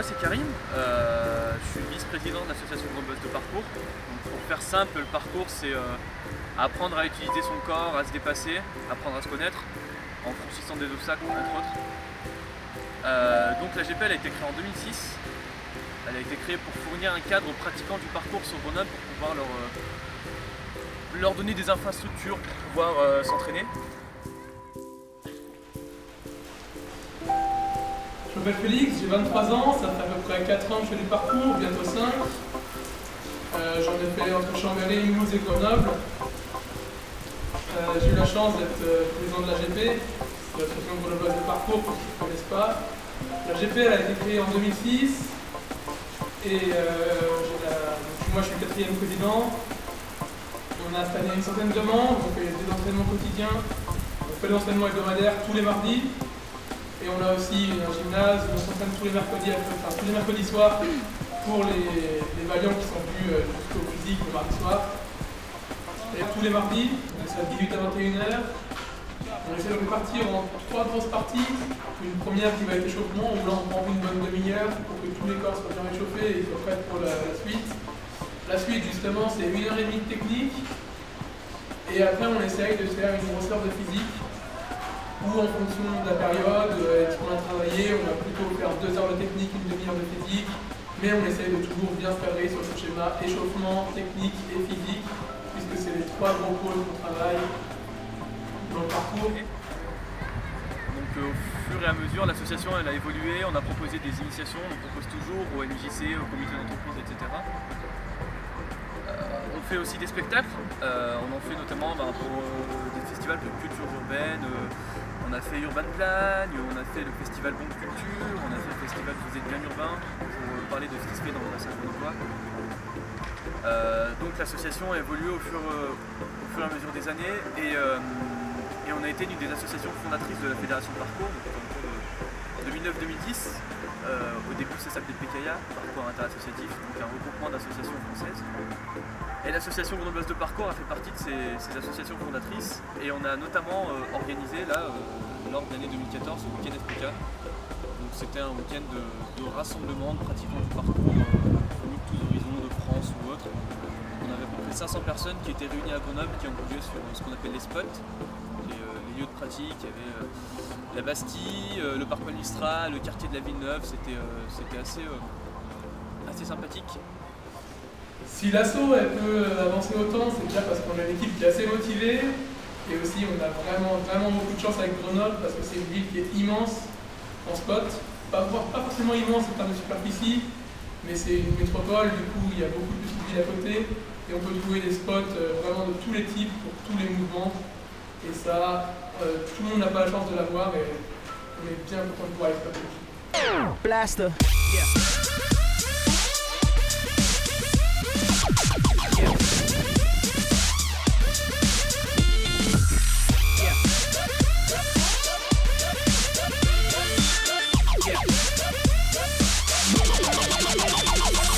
c'est Karim, je suis vice-président de l'association Grand Buzz de Parcours. Donc, pour faire simple, le parcours c'est apprendre à utiliser son corps, à se dépasser, apprendre à se connaître en franchissant des obstacles entre autres. Donc la GP elle a été créée en 2006. Elle a été créée pour fournir un cadre aux pratiquants du parcours sur Grenoble pour pouvoir leur donner des infrastructures pour pouvoir s'entraîner. Je m'appelle Félix, j'ai 23 ans, ça fait à peu près 4 ans que je fais du parcours, bientôt 5. J'en ai fait entre Chambéry, Mulhouse et Grenoble. J'ai eu la chance d'être président de la GP, c'est l'association grenobloise de parcours pour ceux qui ne connaissent pas. La GP elle a été créée en 2006 et moi je suis le 4e président. On a cette année une centaine de membres, on fait des entraînements quotidiens, on fait l'entraînement hebdomadaire tous les mardis. Et on a aussi un gymnase où on s'entraîne tous les mercredis soirs pour les valiants qui sont venus jusqu'au physique le mardi soir. Et tous les mardis, c'est à 18 à 21 h. On essaie de répartir en 3 grosses parties. Une première qui va être échauffement, où là on prend une bonne demi-heure pour que tous les corps soient bien réchauffés et soient prêts pour la suite. La suite justement c'est 1h30 de technique. Et après on essaye de faire une grosse heure de physique. Ou en fonction de la période, ce qu'on a travaillé, on va plutôt faire 2 heures de technique, une demi-heure de physique, mais on essaye de toujours bien se cadrer sur ce schéma échauffement, technique et physique, puisque c'est les 3 grands pôles qu'on travaille dans le parcours. Donc au fur et à mesure, l'association elle a évolué, on a proposé des initiations, on propose toujours au MJC, au comité d'entreprise, etc. On fait aussi des spectacles, on en fait notamment pour des festivals de culture urbaine. On a fait Urban Plan, on a fait le festival Bombe Culture, on a fait le festival Vous êtes bien urbain pour parler de ce qui se fait dans le bassin grenoblois. Donc l'association a évolué au fur et à mesure des années et on a été une des associations fondatrices de la Fédération de Parcours en 2009-2010. Au début ça s'appelait PKIA, Parcours Interassociatif, donc un regroupement d'associations françaises. Et l'association grenobloise de parcours a fait partie de ces associations fondatrices et on a notamment organisé là, lors de l'année 2014 le week-end SPK. Donc c'était un week-end de rassemblement de pratiquants du parcours venus de tous horizons, de France ou autres. On avait à peu près 500 personnes qui étaient réunies à Grenoble, qui ont bougé sur ce qu'on appelle les spots, les lieux de pratique. Il y avait la Bastille, le parc Malmistra, le quartier de la Villeneuve, c'était assez sympathique. Si l'asso peut avancer autant, c'est déjà parce qu'on a une équipe qui est assez motivée et aussi on a vraiment beaucoup de chance avec Grenoble parce que c'est une ville qui est immense en spot, pas forcément immense en termes de superficie, mais c'est une métropole, du coup il y a beaucoup de petites villes à côté et on peut trouver des spots vraiment de tous les types pour tous les mouvements et ça, tout le monde n'a pas la chance de l'avoir et on est bien content de pouvoir l'exploiter. Blaster.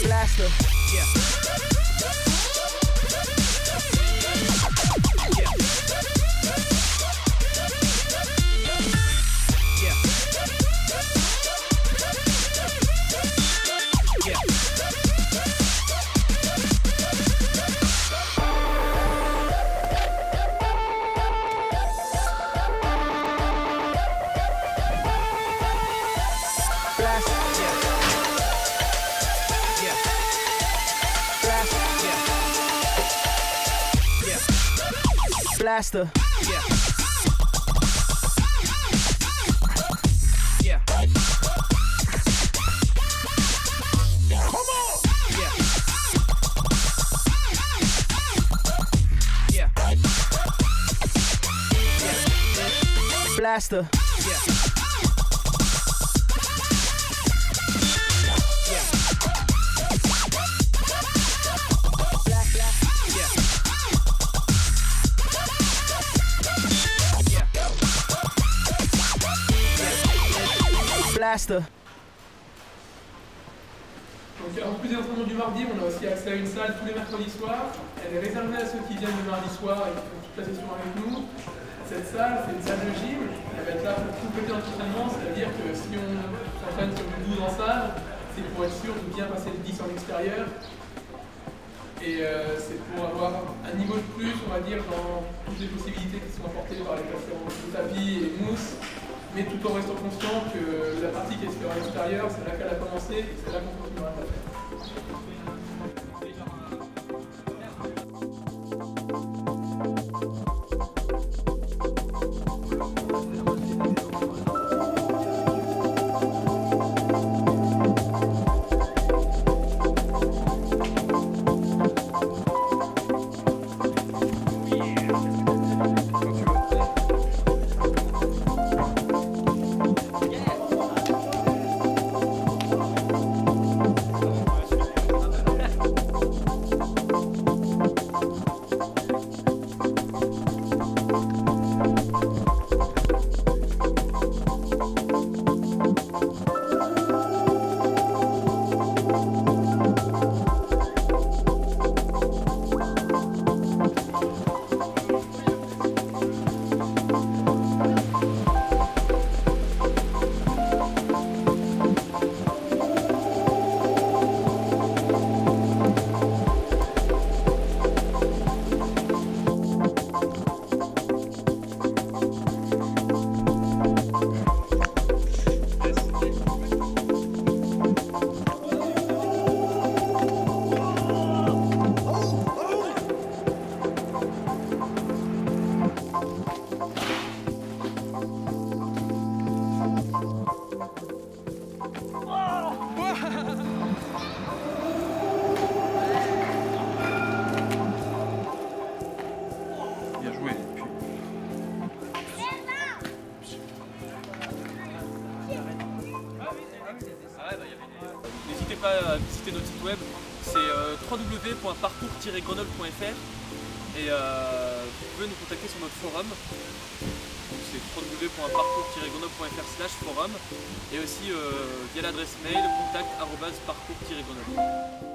Blaster. Blaster. Yeah. Yeah. Come on. Yeah. Yeah. Yeah. Blaster. Yeah. Blaster. Donc, en plus des entraînements du mardi, on a aussi accès à une salle tous les mercredis soirs. Elle est réservée à ceux qui viennent le mardi soir et qui font toute la session avec nous. Cette salle, c'est une salle de gym. Elle va être là pour compléter notre entraînement, c'est-à-dire que si on s'entraîne sur du 12 en salle, c'est pour être sûr de bien passer le 10 en extérieur. Et c'est pour avoir un niveau de plus, on va dire, dans toutes les possibilités qui sont apportées par les patients de tapis et mousse, mais tout en restant conscient que la partie qui est faite à l'extérieur, c'est là qu'elle a commencé et c'est là qu'on continuera à la faire. Bien joué. N'hésitez pas à visiter notre site web, c'est www.parcours-grenoble.fr et vous pouvez nous contacter sur notre forum. C'est www.parcours-grenoble.fr/forum et aussi via l'adresse mail contact@parcours-grenoble.